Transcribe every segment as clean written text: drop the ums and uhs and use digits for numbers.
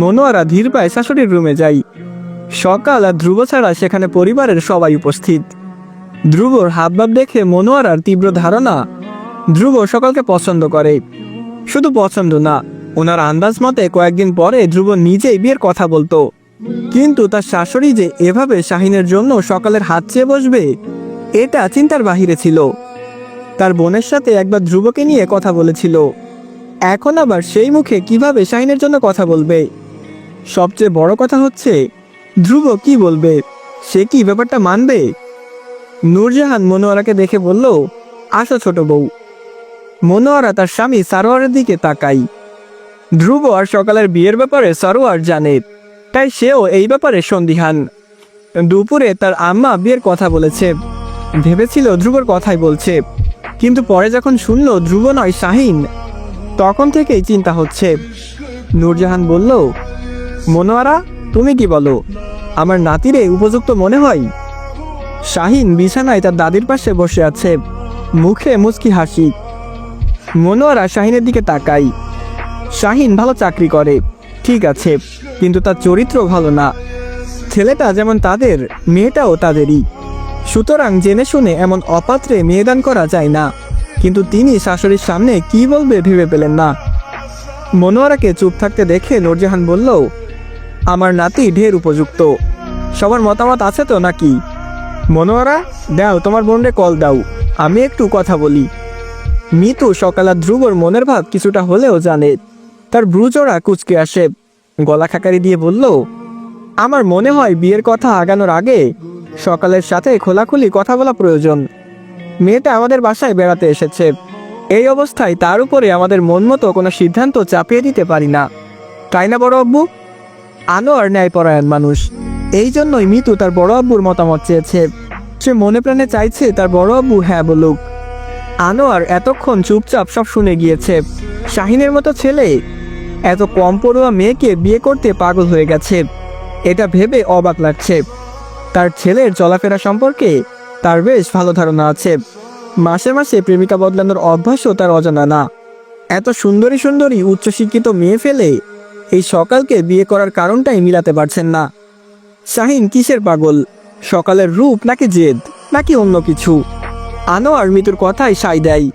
মনোয়ারা ধীর পায়ে শাশুড়ির রুমে যায়। সকাল আর ধ্রুব ছাড়া সেখানে পরিবারের সবাই উপস্থিত। ধ্রুবর হাবভাব দেখে মনোয়ারার তীব্র ধারণা ধ্রুব সকালকে পছন্দ করে। শুধু পছন্দ না, ওনার আন্দাজ মতে কয়েকদিন পরে ধ্রুব নিজেই বিয়ের কথা বলতো। কিন্তু তার শাশুড়ি যে এভাবে শাহিনের জন্য সকালের হাত চেয়ে বসবে, এটা চিন্তার বাহিরে ছিল। তার বোনের সাথে একবার ধ্রুবকে নিয়ে কথা বলেছিল, এখন আবার সেই মুখে কিভাবে শাহিনের জন্য কথা বলবে? সবচেয়ে বড় কথা হচ্ছে ধ্রুব কি বলবে, সে কি ব্যাপারটা মানবে? নূরজাহান মনোয়ারাকে দেখে বলল, আসো ছোট বউ। মনোয়ারা তার স্বামী সারোয়ারের দিকে তাকাই। ধ্রুব আর সকালের বিয়ের ব্যাপারে সারোয়ার জানে, তাই সেও এই ব্যাপারে সন্দিহান। দুপুরে তার আম্মা বিয়ের কথা বলেছে, ভেবেছিল ধ্রুবর কথাই বলছে, কিন্তু পরে যখন শুনল ধ্রুব নয় শাহিন, তখন থেকেই চিন্তা হচ্ছে। নূরজাহান বলল, মনোয়ারা তুমি কি বলো, আমার নাতিরে উপযুক্ত মনে হয়? শাহিন বিছানায় তার দাদির পাশে বসে আছে, মুখে মুচকি হাসি। মনোয়ারা শাহিনের দিকে তাকাই। শাহিন ভালো চাকরি করে, ঠিক আছে, কিন্তু তার চরিত্র ভালো না। ছেলেটা যেমন তাদের, মেয়েটাও তাদেরই। সুতরাং জেনে শুনে এমন অপাত্রে মেয়েদান করা যায় না। কিন্তু তিনি শাশুড়ির সামনে কি বলবে ভেবে পেলেন না। মনোয়ারাকে চুপ থাকতে দেখে নূরজাহান বলল, আমার নাতি ঢের উপযুক্ত। সবার মতামত আছে তো নাকি? মনোয়ারা, দাও তোমার বোনরে কল দাও, আমি একটু কথা বলি। মিতু সকাল আর ধ্রুবর মনের ভাব কিছুটা হলেও জানে। তার ব্রুজোড়া কুচকে আসে, গলা খাকারি দিয়ে বলল, আমার মনে হয় বিয়ের কথা আগানোর আগে সকালের সাথে খোলাখুলি কথা বলা প্রয়োজন। মেয়েটা আমাদের বাসায় বেড়াতে এসেছে, এই অবস্থায় তার উপরে আমাদের মন মতো কোনো সিদ্ধান্ত চাপিয়ে দিতে পারি না, তাই না বড় আব্বু? আনোয়ার ন্যায়পরায়ণ মানুষ, এই জন্যই মিতু তার বড় আব্বুর মতামত চেয়েছে। সে মনে প্রাণে চাইছে তার বড় আব্বু হ্যাঁ বলুক। আনোয়ার এতক্ষণ চুপচাপ সব শুনে গিয়েছে। শাহিনের মতো ছেলে এত কম পড়ুয়া মেয়েকে বিয়ে করতে পাগল হয়ে গেছে, এটা ভেবে অবাক লাগছে। তার ছেলের চলাফেরা সম্পর্কে তার বেশ ভালো ধারণা আছে। মাসে মাসে প্রেমিকা বদলানোর অভ্যাসও তার অজানা না। এত সুন্দরী সুন্দরী উচ্চশিক্ষিত মেয়ে ফেলে এই সকালকে বিয়ে করার কারণটাই মিলাতে পারছেন না। শাহিন কিসের পাগল, সকালের রূপ নাকি জেদ নাকি অন্য কিছু? আনোয়ার মিতুর কথাই সাই দেয়,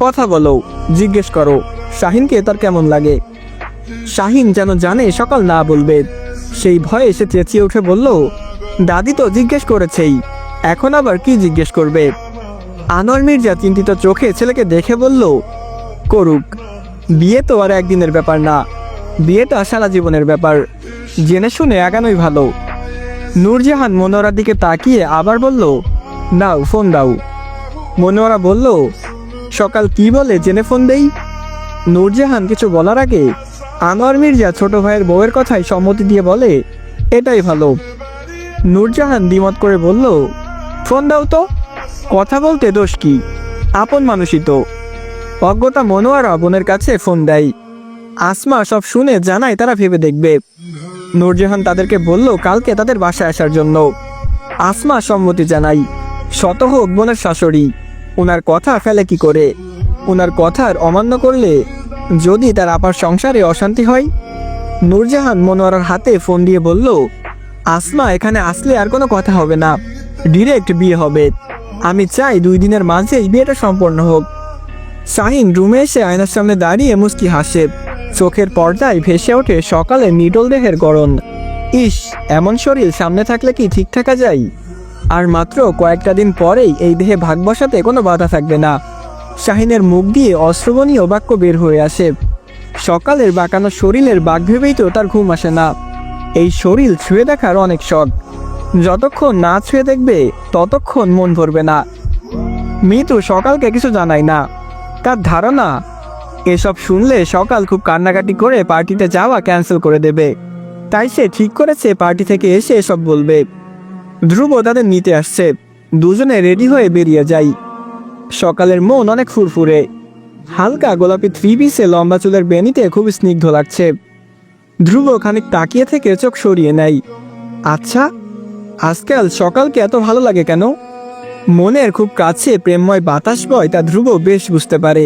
কথা বলো, জিজ্ঞেস করো শাহিনকে তার কেমন লাগে। শাহিন যেন জানে সকাল না বলবে, সেই ভয়ে সে চেঁচিয়ে উঠে বলল, দাদি তো জিজ্ঞেস করেছেই, এখন আবার কি জিজ্ঞেস করবে? আনোয়ার মির্জা চিন্তিত চোখে ছেলেকে দেখে বলল, করুক, বিয়ে তো আর একদিনের ব্যাপার না, বিয়েটা সারা জীবনের ব্যাপার, জেনে শুনে আগানোই ভালো। নূরজাহান মনোয়ারার দিকে তাকিয়ে আবার বলল, নাও ফোন দাও। মনোয়ারা বলল, সকাল কি বলে জেনে ফোন দেই? নূরজাহান কিছু বলার আগে আনোয়ার মির্জা ছোট ভাইয়ের বউয়ের কথায় সম্মতি দিয়ে বলে, এটাই ভালো। নূরজাহান দ্বিমত করে বলল, ফোন দাও তো, কথা বলতে দোষ কি, আপন মানুষই তো। অজ্ঞতা মনোয়ারা বোনের কাছে ফোন দেয়। আসমা সব শুনে জানায় তারা ভেবে দেখবে। নূরজাহান তাদেরকে বলল কালকে তাদের বাসায় আসার জন্য। আসমা সম্মতি জানাই, শত হোক বোনের শাশুড়ি, ওনার কথা ফেলে কি করে? ওনার কথার অমান্য করলে যদি তার আপার সংসারে অশান্তি হয়? নূরজাহান মনোয়ারার হাতে ফোন দিয়ে বলল, আসমা এখানে আসলে আর কোনো কথা হবে না, ডিরেক্ট বিয়ে হবে। আমি চাই 2 দিনের মাঝেই বিয়েটা সম্পন্ন হোক। শাহিন রুমে এসে আয়নার সামনে দাঁড়িয়ে মুস্কি হাসে, চোখের পর্দায় ভেসে ওঠে সকালে নিটল দেহের গড়ন। ইস, এমন শরীর সামনে থাকলে কি ঠিক থাকা যায়? আর মাত্র কয়েকটা দিন পরেই এই দেহে ভাগ বসাতে কোনো বাধা থাকবে না। শাহিনের মুখ দিয়ে অশ্রবণীয় বাক্য বের হয়ে আসে। সকালের বাঁকানো শরীরের বাঘ ভেবেই তো তার ঘুম আসে না। এই শরীর ছুঁয়ে দেখার অনেক শখ, যতক্ষণ না ছুঁয়ে দেখবে ততক্ষণ মন ভরবে না। মিতু সকালকে কিছু জানায় না, তার ধারণা এসব শুনলে সকাল খুব কান্নাকাটি করে পার্টিতে যাওয়া ক্যান্সেল করে দেবে। তাই সে ঠিক করেছে পার্টি থেকে এসে এসব বলবে। ধ্রুব তাদের নিতে আসছে, দুজনে রেডি হয়ে বেরিয়ে যাই। সকালের মন অনেক ফুরফুরে, হালকা গোলাপি 3 পিসে লম্বা চুলের বেনিতে খুব স্নিগ্ধ লাগছে। ধ্রুব খানিক তাকিয়ে থেকে চোখ সরিয়ে নেয়। আচ্ছা, আজকাল সকালকে এত ভালো লাগে কেন? মনের খুব কাছে প্রেমময় বাতাস বয় তা ধ্রুব বেশ বুঝতে পারে।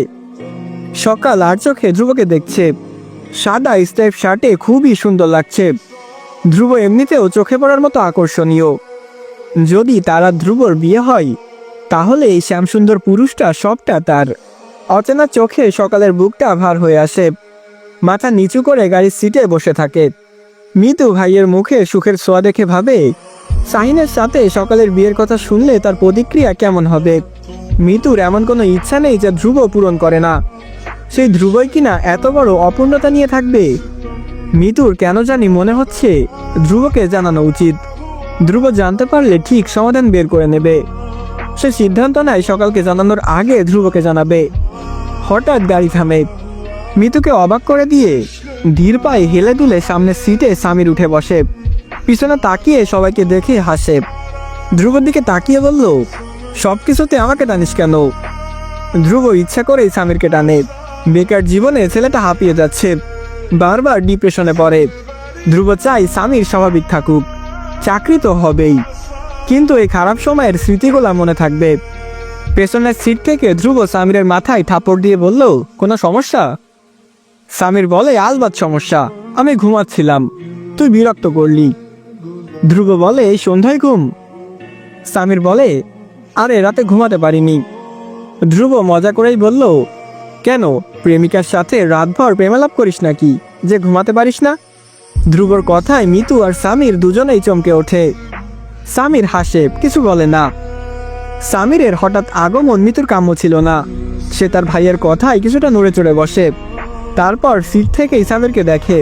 সকাল আর চোখে ধ্রুবকে দেখছে, সাদা স্ট্রাইপ শার্টে খুবই সুন্দর লাগছে। ধ্রুব এমনিতেও চোখে পড়ার মতো আকর্ষণীয়। যদি তার আর ধ্রুবর বিয়ে হয় তাহলে এই শ্যামসুন্দর পুরুষটা সবটা তার। অচেনা চোখে সকালের বুকটা ভার হয়ে আসে। মাথা নিচু করে গাড়ির সিটে বসে থাকে। মিতু ভাইয়ের মুখে সুখের ছোঁয়া দেখে ভাবে শাহিনের সাথে সকালের বিয়ের কথা শুনলে তার প্রতিক্রিয়া কেমন হবে। মিতুর এমন কোনো ইচ্ছা নেই যা ধ্রুব পূরণ করে না। সেই ধ্রুবই কিনা এত বড় অপূর্ণতা নিয়ে থাকবে। মিতুর কেন জানি মনে হচ্ছে ধ্রুবকে জানানো উচিত। ধ্রুব জানতে পারলে ঠিক সমাধান বের করে নেবে। সে সিদ্ধান্ত নেয় সকালকে জানানোর আগে ধ্রুবকে জানাবে। হঠাৎ গাড়ি থামে। মিতুকে অবাক করে দিয়ে ধীর পায়ে হেলে দুলে সামনের সিটে সামির উঠে বসে। পিছনে তাকিয়ে সবাইকে দেখে হাসে। ধ্রুবর দিকে তাকিয়ে বলল, সব কিছুতে আমাকে টানিস কেন? ধ্রুব ইচ্ছা করেই সামিরকে টানে। বেকার জীবনে ছেলেটা হাঁপিয়ে যাচ্ছে, বারবার ডিপ্রেশনে পড়ে। ধ্রুব চাই সামির স্বাভাবিক থাকুক, চাকরি তো হবেই, কিন্তু এই খারাপ সময়ের স্মৃতিগুলা মনে থাকবে। পেছনের সিট থেকে ধ্রুব সামিরের মাথায় থাপড় দিয়ে বলল, কোনো সমস্যা? সামির বলে, আলবাত সমস্যা, আমি ঘুমাচ্ছিলাম, তুই বিরক্ত করলি। ধ্রুব বলে, এই সন্ধ্যায় ঘুম? সামির বলে, আরে রাতে ঘুমাতে পারিনি। ধ্রুব মজা করেই বলল, কেন, প্রেমিকার সাথে রাতভর প্রেমালাপ করিস নাকি যে ঘুমাতে পারিস না? ধ্রুবর কথায় মিতু আর সামির দুজনেই চমকে ওঠে। সামির হাসে, কিছু বলে না। সামিরের হঠাৎ আগমন মিতুর কাম্য ছিল না। সে তার ভাইয়ের কথায় কিছুটা নড়ে চড়ে বসে। তারপর সিট থেকেই সামিরকে দেখে।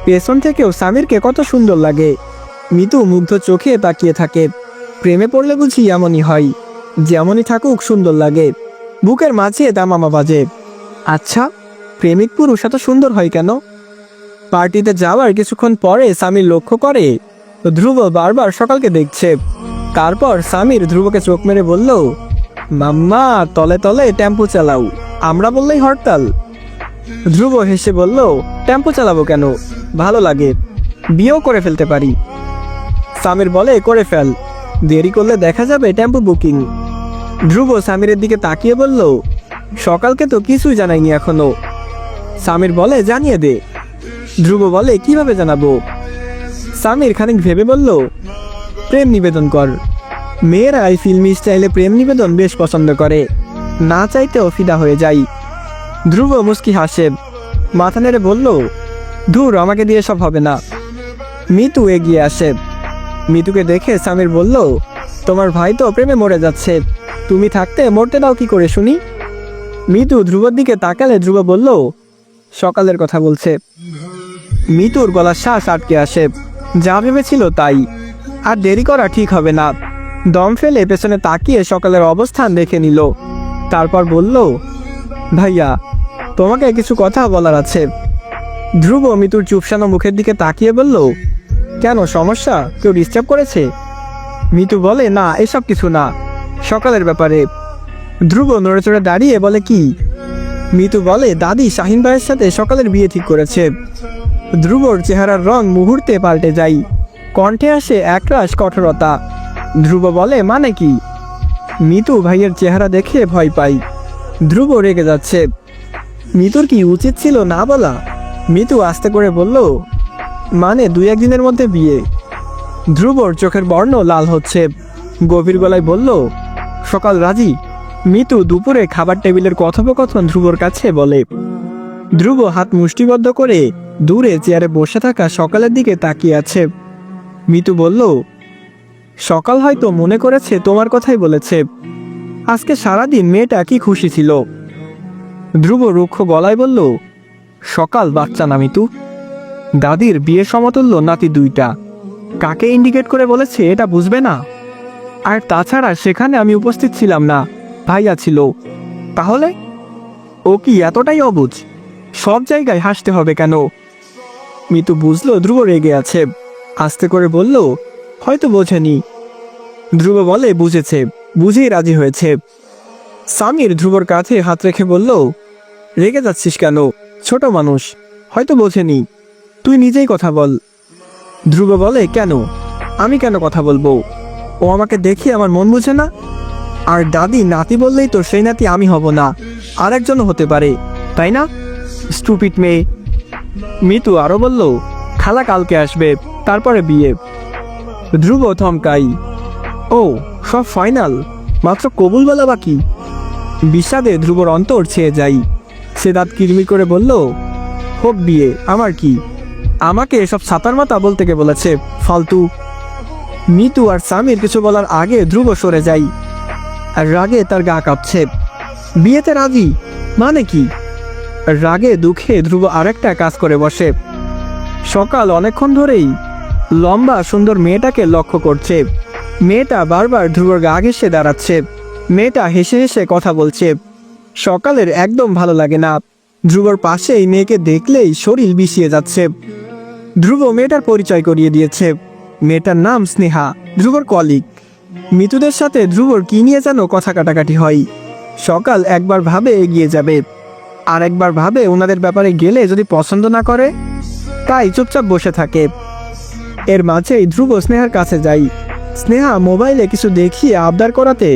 পেছন থেকেও সামিরকে কত সুন্দর লাগে। মিতু মুগ্ধ চোখে তাকিয়ে থাকে। প্রেমে পড়লে বুঝি এমনই হয়, যেমনই থাকুক সুন্দর লাগে। বুকের মাঝে দামামা বাজে। আচ্ছা, প্রেমিক পুরুষ এত সুন্দর হয় কেন? পার্টিতে যাওয়ার কিছুক্ষণ পরে সামির লক্ষ্য করে ধ্রুব বারবার সকালকে দেখছে। তারপর সামির ধ্রুবকে চোখ মেরে বলল, মাম্মা তলে তলে টেম্পো চালাও, আমরা বললেই হরতাল। ধ্রুব হেসে বলল, টেম্পো চালাবো কেন, ভালো লাগে, বিয়েও করে ফেলতে পারি। সামির বলে, করে ফেল, দেরি করলে দেখা যাবে টেম্পো বুকিং। ধ্রুব সামিরের দিকে তাকিয়ে বলল, সকালকে তো কিছুই জানাইনি এখনো। সামির বলে, জানিয়ে দে। ধ্রুব বলে, কিভাবে জানাবো? সামির খানিক ভেবে বলল, প্রেম নিবেদন কর। মেয়েরা এই ফিল্মি স্টাইলে প্রেম নিবেদন বেশ পছন্দ করে, না চাইতেও ফিদা হয়ে যায়। ধ্রুব মুস্কি হাসে, মাথা নেড়ে বলল, ধুর, আমাকে দিয়ে সব হবে না। মিতু এগিয়ে আসে। মিতুকে দেখে সামির বলল, তোমার ভাই তো প্রেমে মরে যাচ্ছে, তুমি থাকতে মরতে দাও কি করে শুনি? মিতু ধ্রুবর দিকে তাকালে ধ্রুব বলল, সকালের কথা বলছে। মিতুর গলার শ্বাস আটকে আসে। যা ভেবেছিল তাই। আর দেরি করা ঠিক হবে না। দম ফেলে পেছনে তাকিয়ে সকালের অবস্থান দেখে নিল। তারপর বলল, ভাইয়া, তোমাকে কিছু কথা বলার আছে। ধ্রুব মিতুর চুপসানো মুখের দিকে তাকিয়ে বলল, কেন, সমস্যা, কেউ ডিস্টার্ব করেছে? মিতু বলে, না, এসব কিছু না, সকালের ব্যাপারে। ধ্রুব নড়ে চড়ে দাঁড়িয়ে বলে, কি? মিতু বলে, দাদি শাহিন ভাইয়ের সাথে সকালের বিয়ে ঠিক করেছে। ধ্রুবর চেহারার রং মুহূর্তে পাল্টে যায়। কণ্ঠে আসে একরাশ কঠোরতা। ধ্রুব বলে, মানে কি? মিতু ভাইয়ের চেহারা দেখে ভয় পাই। ধ্রুব রেগে যাচ্ছে। মিতুর কি উচিত ছিল না বলা? মিতু আস্তে করে বলল, মানে 2-1 দিনের মধ্যে বিয়ে। ধ্রুবর চোখের বর্ণ লাল হচ্ছে। গভীর গলায় বলল, সকাল রাজি? মিতু দুপুরে খাবার টেবিলের কথোপকথন ধ্রুবর কাছে বলে। ধ্রুব হাত মুষ্টিবদ্ধ করে দূরে চেয়ারে বসে থাকা সকালের দিকে তাকিয়ে আছে। মিতু বলল, সকাল হয়তো মনে করেছে তোমার কথাই বলেছে। আজকে সারাদিন মেয়েটা কি খুশি ছিল। ধ্রুব রুক্ষ গলায় বলল, সকাল বাচ্চা না মিতু, দাদির বিয়ে সমতুল্য নাতি 2টা। কাকে ইন্ডিকেট করে বলেছে এটা বুঝবে না? আর তাছাড়া সেখানে আমি উপস্থিত ছিলাম না, ভাইয়া ছিল। তাহলে ও কি এতটাই অবুঝ? সব জায়গায় হাসতে হবে কেন? মিতু বুঝলো ধ্রুব রেগে আছে। আস্তে করে বলল, হয়তো বোঝেনি। ধ্রুব বলে, বুঝেছে, বুঝেই রাজি হয়েছে। সামির ধ্রুবর কাঁধে হাত রেখে বলল, রেগে যাচ্ছিস কেন? ছোট মানুষ, হয়তো বোঝেনি, তুই নিজেই কথা বল। ধ্রুব বলে, কেন? আমি কেন কথা বলবো? ও আমাকে দেখি আমার মন বুঝে না? আর দাদি নাতি বললেই তো সেই নাতি আমি হব না, আরেকজনও হতে পারে, তাই না? স্টুপিড মেয়ে। মিতু আরো বলল, খালা কালকে আসবে, তারপরে বিয়ে। ধ্রুব থমকাই। ও, সব ফাইনাল, মাত্র কবুল বলা বাকি। বিষাদে ধ্রুবর অন্তর ছেয়ে যাই। সে দাঁত কিরমির করে বলল, হোক বিয়ে, আমার কি? আমাকে এসব ছাতার মাথা বলতে কে বলেছে, ফালতু। মিতু আর সামির কিছু বলার আগে ধ্রুব সরে যাই, আর রাগে তার গা কাঁপছে। বিয়েতে রাজি মানে কি? রাগে দুঃখে ধ্রুব আরেকটা কাজ করে বসে। সকাল অনেকক্ষণ ধরেই লম্বা সুন্দর মেয়েটাকে লক্ষ্য করছে। মেয়েটা বারবার ধ্রুবর গা ঘেঁষে দাঁড়াচ্ছে। মেয়েটা হেসে হেসে কথা বলছে। সকালের একদম ভালো লাগে না। ধ্রুবর পাশে এই মেয়েকে দেখলেই শরীর বিষিয়ে যাচ্ছে। ধ্রুব মেয়েটার পরিচয় করিয়ে দিয়েছে। মেয়েটার নাম স্নেহা, ধ্রুবর কলিগ। মিতুদের সাথে ধ্রুবর কি নিয়ে যেন কথা কাটাকাটি হয়। সকাল একবার ভাবে এগিয়ে যাবে, আর একবার ভাবে ওনাদের ব্যাপারে গেলে যদি পছন্দ না করে, তাই চুপচাপ বসে থাকে। এর মাঝেই ধ্রুব স্নেহার কাছে যাই। স্নেহা মোবাইলে কিছু দেখিয়ে আবদার করাতে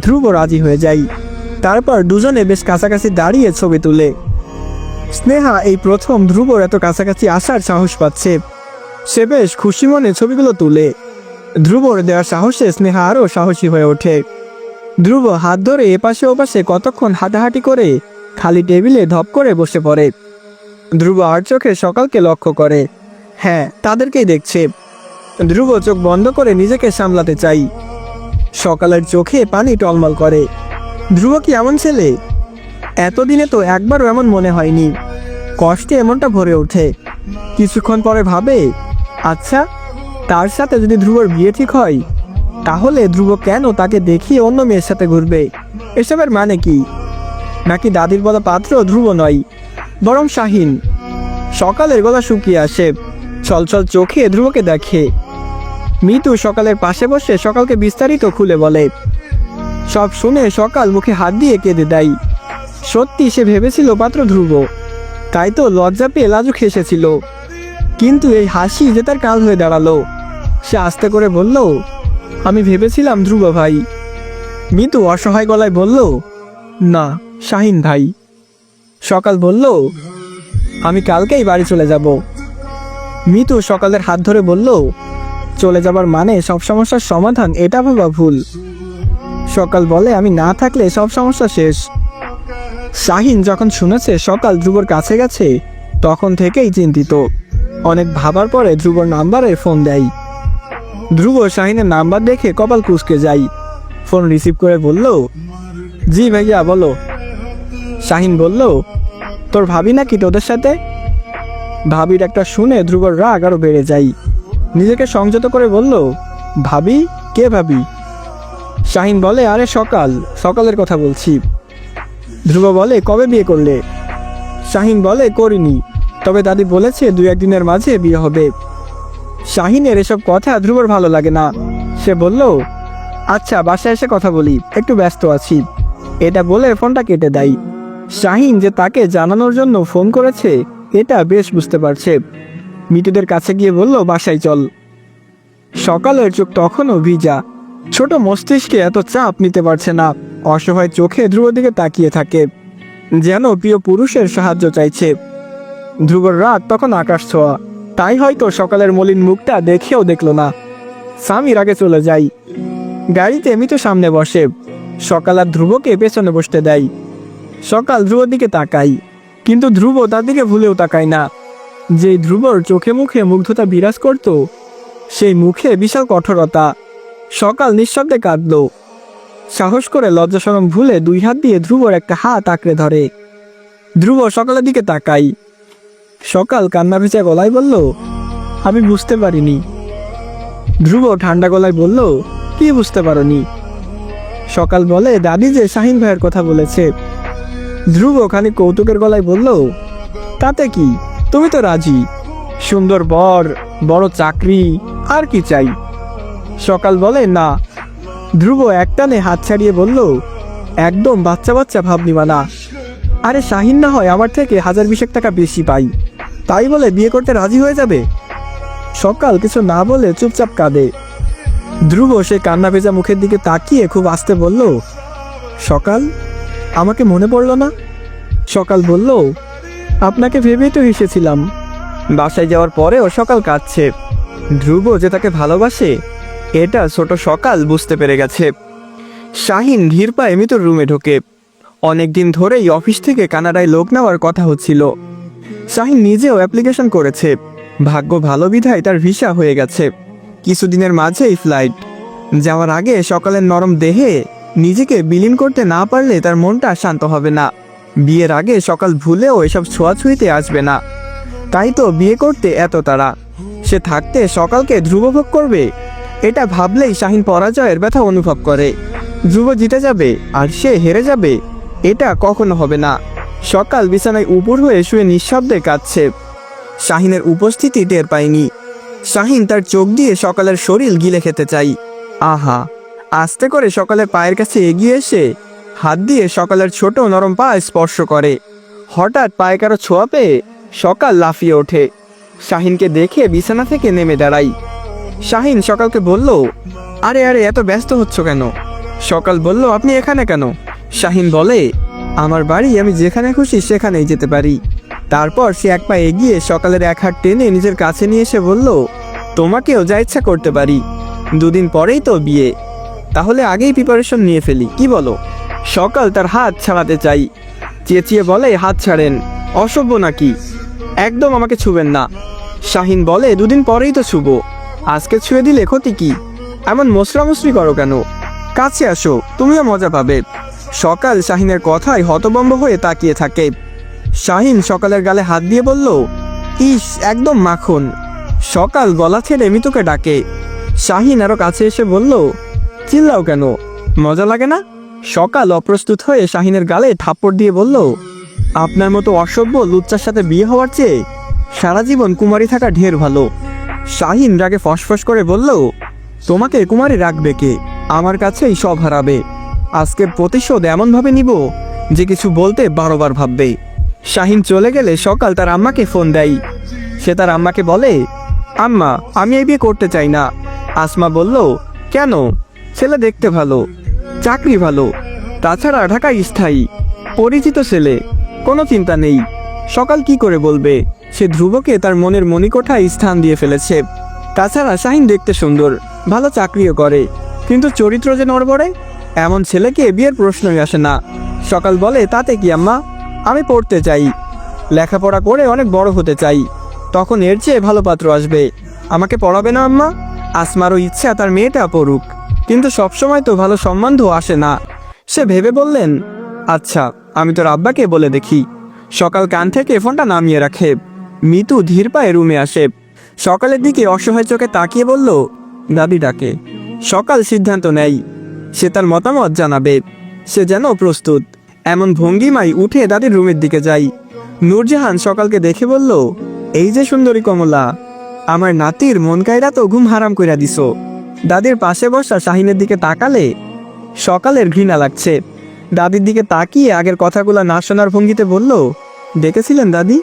ধ্রুব রাজি হয়ে যায়। তারপর দুজনে বেশ কাছাকাছি দাঁড়িয়ে ছবি তুলে। স্নেহা এই প্রথম ধ্রুবর এত কাছাকাছি আসার সাহস পাচ্ছে। সে বেশ খুশি মনে ছবিগুলো তুলে। ধ্রুবর দেওয়ার সাহসে স্নেহা আরও সাহসী হয়ে ওঠে। ধ্রুব হাত ধরে এপাশে ওপাশে কতক্ষণ হাঁটাহাঁটি করে খালি টেবিলে ধপ করে বসে পড়ে। ধ্রুব আর চোখে সকালকে লক্ষ্য করে। হ্যাঁ, তাদেরকেই দেখছে। ধ্রুব চোখ বন্ধ করে নিজেকে সামলাতে চাই। সকালের চোখে পানি টলমল করে। ধ্রুব কি এমন ছেলে? এতদিনে তো একবারও এমন মনে হয়নি। কষ্টে এমনটা ভরে ওঠে। কিছুক্ষণ পরে ভাবে, আচ্ছা, তার সাথে যদি ধ্রুবর বিয়ে ঠিক হয়, তাহলে ধ্রুব কেন তাকে দেখিয়ে অন্য মেয়ের সাথে ঘুরবে? এসবের মানে কি? নাকি দাদির বলা পাত্র ধ্রুব নয়, বরং শাহিন? সকালের গলা শুকিয়ে আসে। ছলছল চোখে ধ্রুবকে দেখে। মিতু সকালের পাশে বসে সকালকে বিস্তারিত খুলে বলে। সব শুনে সকাল মুখে হাত দিয়ে কেঁদে দেয়। সত্যি সে ভেবেছিল পাত্র ধ্রুব, তাই তো লজ্জা পেয়ে লাজুক হেসেছিল। কিন্তু এই হাসি যে তার কাল হয়ে দাঁড়ালো। সে আস্তে করে বলল, আমি ভেবেছিলাম ধ্রুব ভাই। মিতু অসহায় গলায় বলল, না, শাহিন ভাই। সকাল বলল, আমি কালকেই বাড়ি চলে যাব। মিতু সকালের হাত ধরে বলল, চলে যাবার মানে সব সমস্যার সমাধান এটা ভাবা ভুল। সকাল বলে, আমি না থাকলে সব সমস্যা শেষ। শাহিন যখন শুনেছে সকাল ধ্রুবর কাছে গেছে, তখন থেকেই চিন্তিত। অনেক ভাবার পরে ধ্রুবর নাম্বারে ফোন দেয়। ধ্রুব শাহিনের নাম্বার দেখে কপাল কুঁচকে যায়। ফোন রিসিভ করে বলল, জি ভাইয়া বলো। শাহিন বলল, তোর ভাবি নাকি তোদের সাথে? ভাবির একটা শুনে ধ্রুবর রাগ আরো বেড়ে যায়। নিজেকে সংযত করে বলল, ভাবি? কে ভাবি? শাহিন বলে, আরে সকালের কথা বলছি। ধ্রুব বলে, কবে বিয়ে করলে? শাহিন বলে, করিনি, তবে দাদি বলেছে 2-1 দিনের মাঝে বিয়ে হবে। শাহিনের এসব কথা ধ্রুবর ভালো লাগে না। সে বলল, আচ্ছা, বাসায় এসে কথা বলি, একটু ব্যস্ত আছি। এটা বলে ফোনটা কেটে দেয়। শাহিন যে তাকে জানানোর জন্য ফোন করেছে এটা বেশ বুঝতে পারছে। মিতুদের কাছে গিয়ে বলল, বাসায় চল। সকালের চোখ তখনও ভিজা। ছোট মস্তিষ্কে এত চাপ নিতে পারছে না। অসহায় চোখে ধ্রুবর দিকে তাকিয়ে থাকে, যেন প্রিয় পুরুষের সাহায্য চাইছে। ধ্রুবর রাত তখন আকাশ ছোঁয়া। তাই হয়তো সকালের মলিন মুখটা দেখেও দেখল না। স্বামীর আগে চলে যাই। গাড়িতে মিতু সামনে বসে। সকাল আর ধ্রুবকে পেছনে বসতে দেয়। সকাল ধ্রুবর দিকে তাকাই, কিন্তু ধ্রুব তার দিকে ভুলেও তাকায় না। যেই ধ্রুবর চোখে মুখে মুগ্ধতা বিরাজ করত, সেই মুখে বিশাল কঠোরতা। সকাল নিঃশব্দে কাঁদল। সাহস করে লজ্জাশরম ভুলে 2 হাত দিয়ে ধ্রুবর একটা হাত আঁকড়ে ধরে। ধ্রুব সকালের দিকে তাকাই। সকাল কান্না ভেজা গলায় বলল, আমি বুঝতে পারিনি। ধ্রুব ঠান্ডা গলায় বলল, কি বুঝতে পারোনি? সকাল বলে, দাদি যে শাহিন ভাইয়ের কথা বলেছে। ধ্রুব খানিক কৌতুকের গলায় বলল, তাতে কি, তুমি তো রাজি। সুন্দর বর, বড় চাকরি, আর কি চাই? সকাল বলে, না। ধ্রুব একটানে হাত ছাড়িয়ে বলল, একদম বাচ্চা বাচ্চা ভাবনিবা না। আরে শাহিন না হয় আমার থেকে 1000-20 টাকা বেশি পাই, তাই বলে বিয়ে করতে রাজি হয়ে যাবে? সকাল কিছু না বলে চুপচাপ কাঁদে। ধ্রুব সে কান্না ভেজা মুখের দিকে তাকিয়ে খুব আস্তে বলল, সকাল, আমাকে মনে পড়ল না? সকাল বলল, আপনাকে ভেবেই তো হেসেছিলাম, বাসায় যাওয়ার পরেও সকাল কাঁদছে। ধ্রুব যে তাকে ভালোবাসে এটা ছোট সকাল বুঝতে পেরে গেছে। শাহিন ধীর পায়ে মিতুর রুমে ঢোকে। অনেকদিন ধরেই অফিস থেকে কানাডায় লোক নেওয়ার কথা হচ্ছিল। শাহিন নিজেও অ্যাপ্লিকেশন করেছে। ভাগ্য ভালো বিধায় তার ভিসা হয়ে গেছে। কিছুদিনের মাঝেই ফ্লাইট। যাওয়ার আগে সকালের নরম দেহে নিজেকে বিলীন করতে না পারলে তার মনটা শান্ত হবে না। বিয়ের আগে সকাল ভুলেও এসব ছোঁয়াছুঁইতে আসবে না। তাই তো বিয়ে করতে এত তাড়া। সে থাকতে সকালকে ধ্রুব ভোগ করবে, এটা ভাবলেই শাহিন পরাজয়ের ব্যথা অনুভব করে। ধ্রুব জিতে যাবে আর সে হেরে যাবে, এটা কখনো হবে না। সকাল বিছানায় উপর হয়ে শুয়ে নিঃশব্দে কাঁদছে। শাহিনের উপস্থিতি টের পায়নি। শাহিন তার চোখ দিয়ে সকালের শরীর গিলে খেতে চাই। আহা! আস্তে করে সকালের পায়ের কাছে এগিয়ে এসে হাত দিয়ে সকালের ছোট নরম পা স্পর্শ করে। হঠাৎ পায়ে কারো ছোঁয়া পেয়ে সকাল লাফিয়ে ওঠে। শাহিনকে দেখে বিছানা থেকে নেমে দাঁড়াই। শাহিন সকালকে বলল, আরে আরে এত ব্যস্ত হচ্ছ কেন? সকাল বলল, আপনি এখানে কেন? শাহিন বলে, আমার বাড়ি, আমি যেখানে খুশি সেখানেই যেতে পারি। তারপর সে এক পা এগিয়ে সকালের এক হাত টেনে নিজের কাছে নিয়ে এসে বলল, তোমাকেও যা ইচ্ছা করতে পারি, দুদিন পরেই তো বিয়ে, তাহলে আগেই প্রিপারেশন নিয়ে ফেলি, কি বলো? সকাল তার হাত ছাড়াতে চাই। চেঁচিয়ে বলে, হাত ছাড়েন, অসভ্য নাকি? একদম আমাকে ছুবেন না। শাহিন বলে, দুদিন পরেই তো ছুবো, আজকে ছুঁয়ে দিলে ক্ষতি কি? এমন মশরামশরি করো কেন? কাছে আসো, তুমিও মজা পাবে। সকাল শাহিনের কথায় হতভম্ব হয়ে তাকিয়ে থাকে। শাহিন সকালের গালে হাত দিয়ে বলল, ইস, একদম মাখন। সকাল গলা ছেড়ে মিতুকে ডাকে। শাহিন আরো কাছে এসে বলল, চিল্লাও কেন? মজা লাগে না? সকাল অপ্রস্তুত হয়ে শাহিনের গালে থাপ্পড় দিয়ে বলল, আপনার মতো অসভ্য লুচ্চার সাথে বিয়ে হওয়ার চেয়ে সারা জীবন কুমারী থাকা ঢের ভালো। শাহিন রাগে ফসফস করে বলল, তোমাকে কুমারী রাখবে কে? আমার কাছেই সব হারাবে। আজকের প্রতিশোধ এমনভাবে নিব যে কিছু বলতে 12 বার ভাববে। শাহিন চলে গেলে সকাল তার আম্মাকে ফোন দেয়। সে তার আম্মাকে বলে, আম্মা, আমি এই বিয়ে করতে চাই না। আসমা বলল, কেন? ছেলে দেখতে ভালো, চাকরি ভালো, তাছাড়া ঢাকায় স্থায়ী, পরিচিত ছেলে, কোনো চিন্তা নেই। সকাল কি করে বলবে সে ধ্রুবকে তার মনের মণিকোঠায় স্থান দিয়ে ফেলেছে? তাছাড়া শাহিন দেখতে সুন্দর, ভালো চাকরিও করে, কিন্তু চরিত্র যে নড়বড়ে, এমন ছেলেকে বিয়ের প্রশ্নই আসে না। সকাল বলে, তাতে কি আম্মা, আমি পড়তে চাই, লেখাপড়া করে অনেক বড় হতে চাই, তখন এর চেয়ে ভালো পাত্র আসবে। আমাকে পড়াবে না আম্মা? আসমারও ইচ্ছা তার মেয়েটা পড়ুক, কিন্তু সবসময় তো ভালো সম্বন্ধ আসে না। সে ভেবে বললেন, আচ্ছা, আমি তোর আব্বাকে বলে দেখি। সকাল কান থেকে ফোনটা নামিয়ে রাখে। মিতু ধীর পায়ে রুমে আসে। সকালের দিকে অসহায় চোখে তাকিয়ে বলল, দাদি ডাকে। সকাল সিদ্ধান্ত নেয়, সে তার মতামত জানাবে। সে যেন প্রস্তুত, এমন ভঙ্গিমাই উঠে দাদির রুমের দিকে যায়। নূরজাহান সকালকে দেখে বলল, এই যে সুন্দরী কমলা, আমার নাতির মন কায়রা তো ঘুম হারাম কইরা দিস। দাদির পাশে বসা শাহিনের দিকে তাকালে সকালের ঘৃণা লাগছে। দাদির দিকে তাকিয়ে আগের কথাগুলো না শোনার ভঙ্গিতে বলল, ডেকেছিলেন দাদি?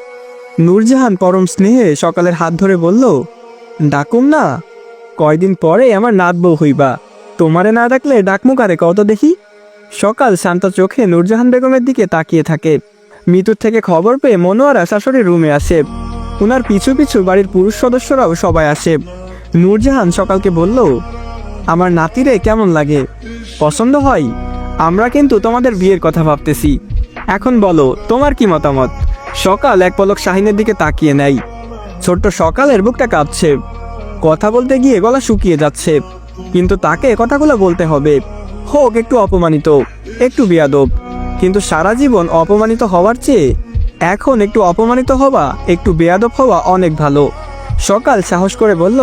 নূরজাহান পরম স্নেহে সকালের হাত ধরে বলল, ডাকুম না? কয়দিন পরে আমার নাত বউ হইবা, তোমারে না ডাকলে ডাকমু কারে কত দেখি? সকাল শান্ত চোখে নূরজাহান বেগমের দিকে তাকিয়ে থাকে। মিতুর থেকে খবর পেয়ে মনোয়ারা শাশুড়ির রুমে আসে। উনার পিছু পিছু বাড়ির পুরুষ সদস্যরাও সবাই আসে। নূরজাহান সকালকে বলল, আমার নাতিরে কেমন লাগে? পছন্দ হয়? আমরা কিন্তু তোমাদের বিয়ের কথা ভাবতেছি, এখন বলো তোমার কি মতামত? সকাল এক পলক শাহিনের দিকে তাকিয়ে নেয়। ছোট্ট সকালের বুকটা কাঁপছে, কথা বলতে গিয়ে গলা শুকিয়ে যাচ্ছে, কিন্তু তাকে কথাগুলো বলতে হবে। হোক একটু অপমানিত, একটু বেয়াদব, কিন্তু সারা জীবন অপমানিত হওয়ার চেয়ে এখন একটু অপমানিত হওয়া, একটু বেয়াদব হওয়া অনেক ভালো। সকাল সাহস করে বলল,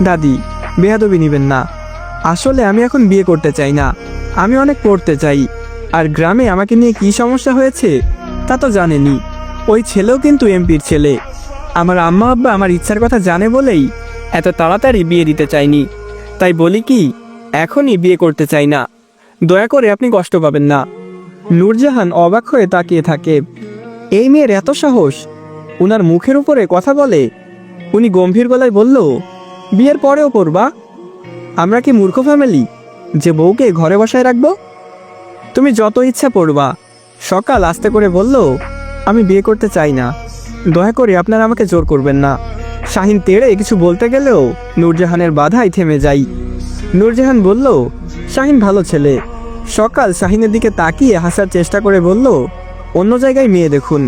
দাদি, বেয়াদবি নিবেন না, আসলে আমি এখন বিয়ে করতে চাই না, আমি অনেক পড়তে চাই। আর গ্রামে আমাকে নিয়ে কি সমস্যা হয়েছে তা তো জানেনি। ওই ছেলেও কিন্তু এমপির ছেলে। আমার আম্মা আব্বা আমার ইচ্ছার কথা জানে বলেই এত তাড়াতাড়ি বিয়ে দিতে চাইনি। তাই বলি কি, এখনই বিয়ে করতে চাই না, দয়া করে আপনি কষ্ট পাবেন না। নূরজাহান অবাক হয়ে তাকিয়ে থাকে। এই মেয়ের এত সাহস, উনার মুখের উপরে কথা বলে। উনি গম্ভীর গলায় বলল, বিয়ের পরেও পড়বা? আমরা কি মূর্খ ফ্যামিলি যে বউকে ঘরে বসায় রাখবো? তুমি যত ইচ্ছা পড়বা। সকাল আস্তে করে বলল, আমি বিয়ে করতে চাই না, দয়া করে আপনারা আমাকে জোর করবেন না। শাহিন তেড়ে কিছু বলতে গেলেও নূরজাহানের বাধায় থেমে যায়। নূরজাহান বলল, শাহিন ভালো ছেলে। সকাল শাহিনের দিকে তাকিয়ে হাসার চেষ্টা করে বলল, অন্য জায়গায় মেয়ে দেখুন,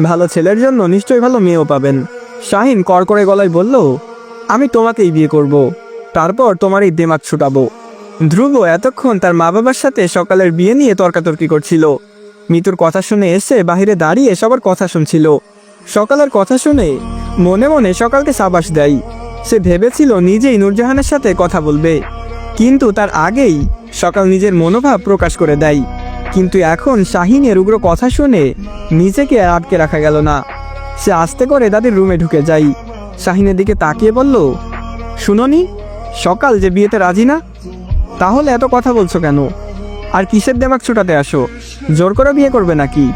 ভালো ছেলের জন্য নিশ্চয়ই ভালো মেয়েও পাবেন। শাহিন কড়কড়ে গলায় বলল, আমি তোমাকেই বিয়ে করব, তারপর তোমার এই দেমাগ ছুটাবো। ধ্রুব এতক্ষণ তার মা বাবার সাথে সকালের বিয়ে নিয়ে তর্কাতর্কি করছিল। মিতুর কথা শুনে এসে বাহিরে দাঁড়িয়ে সবার কথা শুনছিল। সকালের কথা শুনে মনে মনে সকালকে সাবাস দেয়। সে ভেবেছিল নিজেই নূরজাহানের সাথে কথা বলবে, কিন্তু তার আগেই সকাল নিজের মনোভাব প্রকাশ করে দেয়। কিন্তু এখন শাহিনের উগ্র কথা শুনে নিজেকে আটকে রাখা গেল না। সে আস্তে করে তাদের রুমে ঢুকে যায়। শাহিনের দিকে তাকিয়ে বলল, শুনোনি, সকাল যে বিয়েতে রাজি না, তাহলে এত কথা বলছো কেন? আর কিসের দেমাগ ছুটাতে আসো? জোর করে বিয়ে করবে নাকি?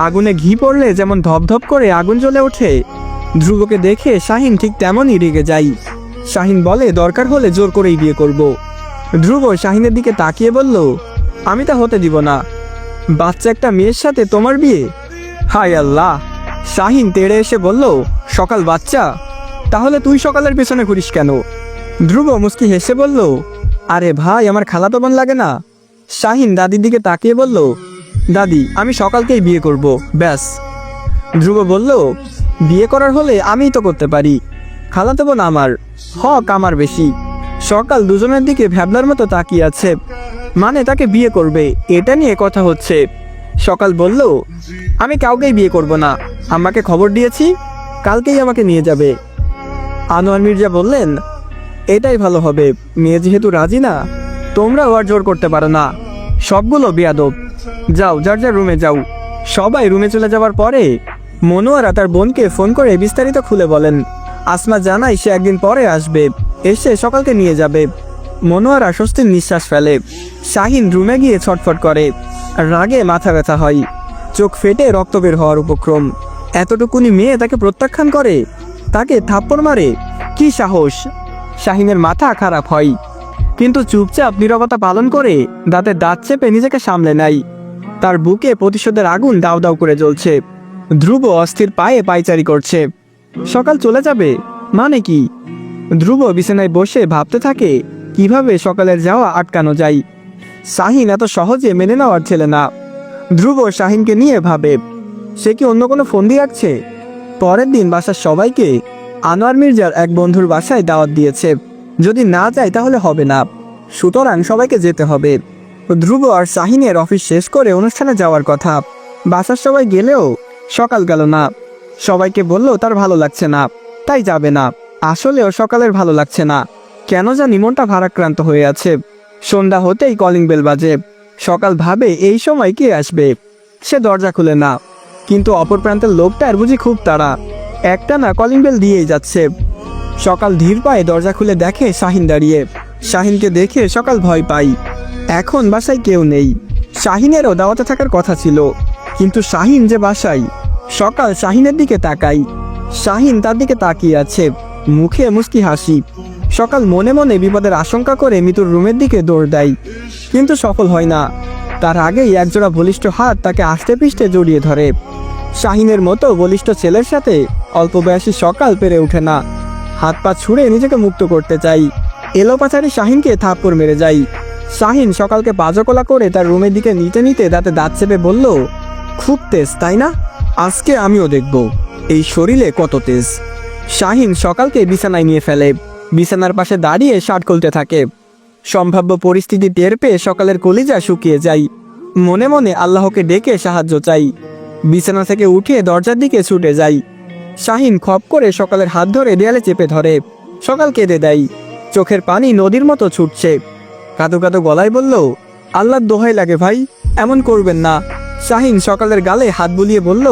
আগুনে ঘি পড়লে যেমন ধপধপ করে আগুন জ্বলে ওঠে, ধ্রুবকে দেখে শাহিন ঠিক তেমনই রেগে যায়। শাহিন বলে, দরকার হলে জোর করেই বিয়ে করব। ধ্রুব শাহিনের দিকে তাকিয়ে বলল, আমি তা হতে দিব না। বাচ্চা একটা মেয়ের সাথে তোমার বিয়ে? হায় আল্লাহ! শাহিন তেড়ে এসে বলল, সকাল বাচ্চা? তাহলে তুই সকালের পেছনে ঘুরিস কেন? ধ্রুব মুস্কি হেসে বলল, আরে ভাই, আমার খালাতো বোন লাগে না? শাহিন দাদির দিকে তাকিয়ে বলল, দাদি, আমি সকালকেই বিয়ে করব, ব্যাস। ধ্রুব বলল, বিয়ে করার হলে আমিই তো করতে পারি, খালাতো বোন আমার, হক আমার বেশি। সকাল দুজনের দিকে ভ্যাবলার মতো তাকিয়ে আছে, মানে তাকে বিয়ে করবে এটা নিয়ে কথা হচ্ছে। সকাল বলল, আমি কাউকেই বিয়ে করব না, আমাকে খবর দিয়েছি, কালকেই আমাকে নিয়ে যাবে। আনোয়ার মির্জা বললেন, এটাই ভালো হবে, মেয়ে যেহেতু রাজি না, তোমরাও আর জোর করতে পারো না, সবগুলো বেয়াদব। যাও, যার যার রুমে যাও। সবাই রুমে চলে যাওয়ার পরে মনোয়ারা তার বোনকে ফোন করে বিস্তারিত খুলে বলেন। আসমা জানায় সে একদিন পরে আসবে, এসে সকালকে নিয়ে যাবে। মনোয়ারা স্বস্তির নিঃশ্বাস ফেলে। শাহিন রুমে গিয়ে ছটফট করে, রাগে মাথা ব্যথা হয়, চোখ ফেটে রক্ত বের হওয়ার উপক্রম। এতটুকুনি মেয়ে তাকে প্রত্যাখ্যান করে, তাকে থাপ্পড় মারে, কি সাহস! শাহিনের মাথা খারাপ হয়, কিন্তু চুপচাপ নীরবতা পালন করে দাঁতে দাঁত চেপে নিজেকে সামলে নেয়। তার বুকে প্রতিশোধের আগুন দাউ দাউ করে জ্বলছে। ধ্রুব অস্থির পায়ে পায়চারি করছে। সকাল চলে যাবে মানে কি? ধ্রুব বিছানায় বসে ভাবতে থাকে কিভাবে সকালের যাওয়া আটকানো যায়। শাহিন এত সহজে মেনে নেওয়ার ছেলে না। ধ্রুব শাহিনকে নিয়ে ভাবে, সে কি অন্য কোনো ফন্দি রাখছে? পরের দিন বাসার সবাইকে আনোয়ার মির্জার এক বন্ধুর বাসায় দাওয়াত দিয়েছে। যদি না যায় তাহলে হবে না, সুতরাং সবাইকে যেতে হবে। ধ্রুব আর শাহিনের অফিস শেষ করে অনুষ্ঠানে যাওয়ার কথা। বাসার সবাই গেলেও সকাল গেল না। সবাইকে বলল তার ভালো লাগছে না, তাই যাবে না। আসলেও সকালের ভালো লাগছে না, কেন জানি মনটা ভারাক্রান্ত হয়ে আছে। সন্ধ্যা হতেই কলিং বেল বাজে। সকাল ভাবে এই সময় কে আসবে, সে দরজা খুলে না। কিন্তু অপর প্রান্তের লোকটার বুঝি খুব তাড়া, একটা না কলিং বেল দিয়েই যাচ্ছে। সকাল ধীর পায়ে দরজা খুলে দেখে শাহিন দাঁড়িয়ে। শাহিনকে দেখে সকাল ভয় পায়। এখন বাসায় কেউ নেই। শাহিনেরও দাওয়াতে থাকার কথা ছিল, কিন্তু শাহিন যে বাসায়। সকাল শাহিনের দিকে তাকাই, শাহিন তার দিকে তাকিয়ে আছে, মুখে মুস্কি হাসি। সকাল মনে মনে বিপদের আশঙ্কা করে মিতুর রুমের দিকে দৌড় দেয়, কিন্তু সফল হয় না। তার আগেই একজোড়া বলিষ্ঠ হাত তাকে আষ্টে পিষ্টে জড়িয়ে ধরে। শাহিনের মতো বলিষ্ঠ ছেলের সাথে অল্প বয়সী সকাল পেরে ওঠে না। হাত পা ছুঁড়ে নিজেকে মুক্ত করতে চাই। এলোপাথারি শাহিনকে থাপ্পড় মেরে যাই। শাহিন সকালকে পাজকলা করে তার রুমের দিকে নিতে নিতে দাঁতে দাঁত চেপে বলল, খুব তেজ তাই না? আজকে আমিও দেখব এই শরীরে কত তেজ। শাহিন সকালকে বিছানায় নিয়ে ফেলে, বিছানার পাশে দাঁড়িয়ে শার্ট খুলতে থাকে। সম্ভাব্য পরিস্থিতি টের পেয়ে সকালের কলিজা শুকিয়ে যায়। মনে মনে আল্লাহকে ডেকে সাহায্য চাই। বিছানা থেকে উঠে দরজার দিকে ছুটে যাই। শাহিন খপ করে সকালের হাত ধরে দেয়ালে চেপে ধরে। সকাল কেঁদে দেয়, চোখের পানি নদীর মতো ছুটছে। কাঁদো কাঁদো গলায় বলল, আল্লাহর দোহাই লাগে ভাই, এমন করবেন না। শাহিন সকালের গালে হাত বুলিয়ে বলল,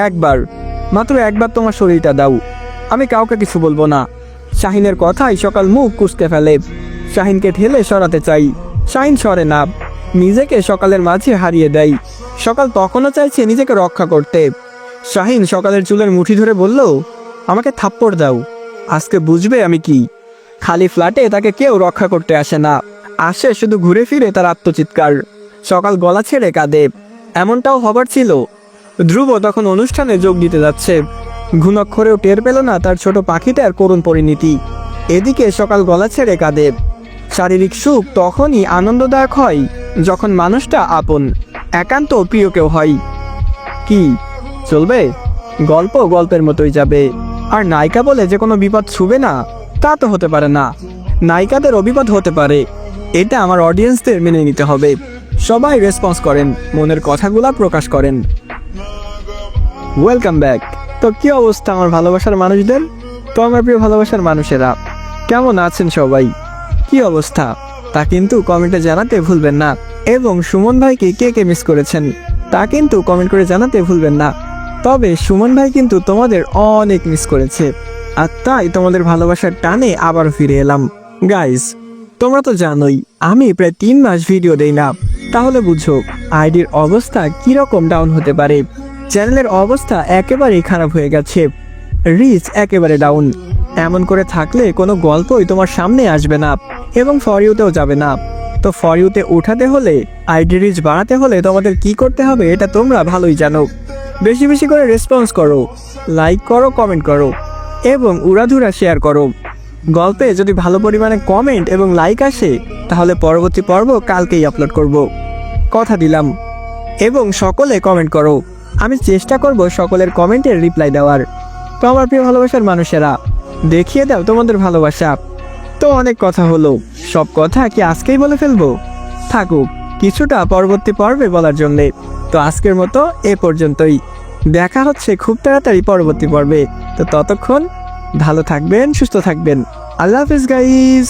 একবার, মাত্র একবার তোমার শরীরটা দাও, আমি কাউকে কিছু বলবো না। শাহিনের কথাই সকাল মুখ কুঁচকে ফেলে। শাহিনকে ঠেলে সরাতে চাই, শাহিন সরে না, নিজেকে সকালের মাঝে হারিয়ে দেয়। সকাল তখনও চাইছে নিজেকে রক্ষা করতে। শাহিন সকালের চুলের মুঠি ধরে বলল, আমাকে থাপ্পড় দাও, আজকে বুঝবে আমি কি। খালি ফ্ল্যাটে তাকে কেউ রক্ষা করতে আসে না, আসে শুধু ঘুরে ফিরে তার আত্মচিৎকার। সকাল গলা ছেড়ে কাঁদে। এমনটাও হবার ছিল, ধ্রুব তখন অনুষ্ঠানে যোগ দিতে যাচ্ছে। ঘুণাক্ষরেও টের পেল না তার ছোট পাখিটার করুণ পরিণতি। এদিকে সকাল গলা ছেড়ে কাঁদে। শারীরিক সুখ তখনই আনন্দদায়ক হয় যখন মানুষটা আপন, একান্ত প্রিয় কেউ হয়। কি চলবে? গল্প গল্পের মতোই যাবে। আর নায়িকা বলে যে কোনো বিপদ ছুবে না, তা তো হতে পারে না। নায়িকাদের অবিপদ হতে পারে, এটা আমার অডিয়েন্সদের মেনে নিতে হবে। সবাই রেসপন্স করেন, মনের কথাগুলা প্রকাশ করেন। Welcome back. তো কি অবস্থা আমার ভালোবাসার মানুষদের? তো আমার প্রিয় ভালোবাসার মানুষেরা কেমন আছেন সবাই? কি অবস্থা তা কিন্তু কমেন্টে জানাতে ভুলবেন না। এবং সুমন ভাইকে কে কে মিস করেছেন তা কিন্তু কমেন্ট করে জানাতে ভুলবেন না। তবে সুমন ভাই কিন্তু তোমাদের অনেক মিস করেছে, আর তাই তোমাদের ভালোবাসার টানে আবার ফিরে এলাম। গাইস, তোমরা তো জানোই আমি প্রায় 3 মাস ভিডিও দেই না। তাহলে বুঝো আইডির অবস্থা কিরকম ডাউন হতে পারে। চ্যানেলের অবস্থা একেবারেই খারাপ হয়ে গেছে, রিচ একেবারে ডাউন। এমন করে থাকলে কোনো গল্পই তোমার সামনে আসবে না এবং ফর ইউতেও যাবে না। তো ফর ইউতে উঠাতে হলে, আইডি রিচ বাড়াতে হলে তোমাদের কি করতে হবে এটা তোমরা ভালোই জানো। বেশি বেশি করে রেসপন্স করো, লাইক করো, কমেন্ট করো এবং উড়াধুরা শেয়ার করো। গল্পে যদি ভালো পরিমাণে কমেন্ট এবং লাইক আসে তাহলে পরবর্তী পর্ব কালকেই আপলোড করব, কথা দিলাম। এবং সকলে কমেন্ট করো, আমি চেষ্টা করব সকলের কমেন্টের রিপ্লাই দেওয়ার। তো আমার প্রিয় ভালোবাসার মানুষেরা, দেখিয়ে দাও তোমাদের ভালোবাসা। তো অনেক কথা হলো, সব কথা কি আজকেই বলে ফেলবো? থাকুক কিছুটা পরবর্তী পর্বে বলার জন্যে। তো আজকের মতো এ পর্যন্তই, দেখা হচ্ছে খুব তাড়াতাড়ি পরবর্তী পর্বে। তো ততক্ষণ ভালো থাকবেন, সুস্থ থাকবেন। আল্লাহ হাফিজ গাইস।